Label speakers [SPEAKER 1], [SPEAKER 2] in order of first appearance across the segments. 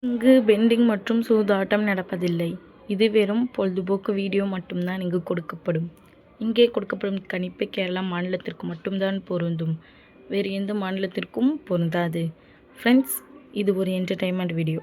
[SPEAKER 1] இங்கு பெண்டிங் மற்றும் சூதாட்டம் நடப்பதில்லை. இது வெறும் பொழுதுபோக்கு வீடியோ மட்டும்தான் இங்கு கொடுக்கப்படும். இங்கே கொடுக்கப்படும் கணிப்பு கேரளா மாநிலத்திற்கு மட்டும்தான் பொருந்தும். வேறு எந்த மாநிலத்திற்கும் பொருந்தாது. ஃப்ரெண்ட்ஸ், இது ஒரு entertainment video.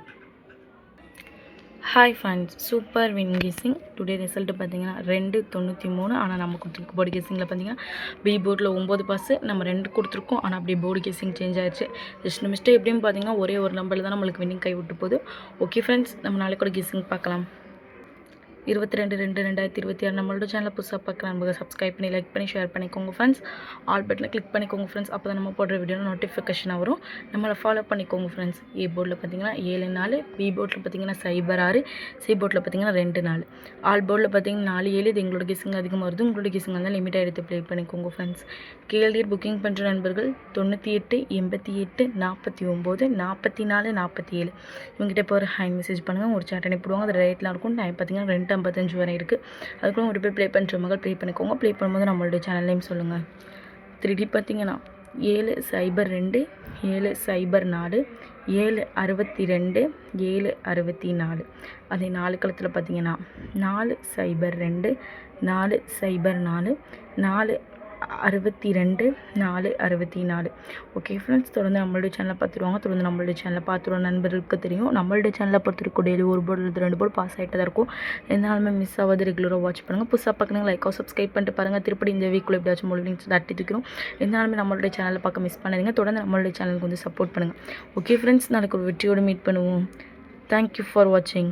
[SPEAKER 1] Hi friends, super win guessing. Today result பார்த்தீங்கன்னா 293. ஆனால் நம்ம கொடுத்துருக்க போர்டு கெஸ்ஸிங்கில் பார்த்தீங்கன்னா பி போர்டில் 9 பாஸு, நம்ம 2 கொடுத்துருக்கோம். ஆனால் அப்படியே போர்டு கெஸ்ஸிங் சேஞ்ச் ஆயிடுச்சு. ஜஸ்ட் மிஸ்டேக் எப்படின்னு பார்த்தீங்கன்னா ஒரே ஒரு நம்பரில் தான் நம்மளுக்கு வின்னிங் கை விட்டு போகுது. ஓகே ஃப்ரெண்ட்ஸ், நம்ம நாளைக்கு கூட கெஸ்ஸிங் பார்க்கலாம். 22/2/2026 நம்மளோட சேனலில் புதுசாக பார்க்குற நம்பர்கள் சப்ஸ்கிரைப் பண்ணி லைக் பண்ணி ஷேர் பண்ணிக்கோங்க ஃப்ரெண்ட்ஸ். ஆல் பட்டனை கிளிக் பண்ணிக்கோங்க ஃப்ரெண்ட்ஸ். அப்போ தான் நம்ம போடுற வீடியோ நோட்டிஃபிகேஷன் வரும். நம்மளை ஃபாலோ பண்ணிக்கோங்க ஃப்ரெண்ட்ஸ். ஏ போர்டில் பார்த்தீங்கன்னா 7-4, பி போர்டில் பார்த்தீங்கன்னா 0-6, சி போர்டில் பார்த்தீங்கன்னா 2-4, ஆல் போர்டில் பார்த்தீங்கன்னா 4-7. இது எங்களோட கெஸ்ஸிங் அதிகமாக வருது. உங்களோட கெஸ்ஸிங் வந்து லிமிட்டாக எடுத்து ப்ளே பண்ணிக்கோங்க ஃப்ரெண்ட்ஸ். கேஎல்டிஆர் புக்கிங் பண்ணுற நண்பர்கள் 98 88 49 44 47 இவங்ககிட்ட இப்போ ஒரு ஹேண்ட் மெசேஜ் பண்ணுங்கள். ஒரு சேட் அனுப்பிடுவாங்க. அது ரேட்லாம் இருக்கும். டைம் பார்த்தீங்கன்னா 2:55 வரை இருக்குது. அதுக்குள்ள ஒரு பேர் ப்ளே பண்ணுற மகள் ப்ளே பண்ணிக்கோங்க. ப்ளே பண்ணும்போது நம்மளுடைய சேனல் நேம் சொல்லுங்கள். 3D பார்த்தீங்கன்னா 702 704 762 764. அதே 4 களத்தில் பார்த்தீங்கன்னா 402 404 462 464. ஓகே ஃப்ரெண்ட்ஸ், தொடர்ந்து நம்மளுடைய சேனலை பார்த்துருவாங்க. தொடர்ந்து நம்மளுடைய சேனலை பார்த்துருவோம். நண்பர்களுக்கு தெரியும் நம்மளுடைய சேனலை பொறுத்திருக்கும் டெய்லி ஒரு போர்டு 2 போர்டு பாஸ் ஆகிட்டு தான் இருக்கும். எந்தாலுமே மிஸ் ஆகாது. ரெகுலராக வாட்ச் பண்ணுங்கள். புதுசாக பார்க்குறீங்க லைக்காக சப்ஸ்கிரைப் பண்ணிட்டு பாருங்கள். திருப்படி இந்த வீக்குள்ள எப்படியாச்சும் மூணு லிங்க்ஸ் தட்டி தூக்கிறோம். எந்தாலுமே நம்மளுடைய சேனலை பார்க்க மிஸ் பண்ணாதீங்க. தொடர்ந்து நம்மளுடைய சேனலுக்கு வந்து சப்போர்ட் பண்ணுங்கள். ஓகே ஃப்ரெண்ட்ஸ், நாளைக்கு ஒரு வெற்றியோடு மீட் பண்ணுவோம். தேங்க்யூ ஃபார் வாட்சிங்.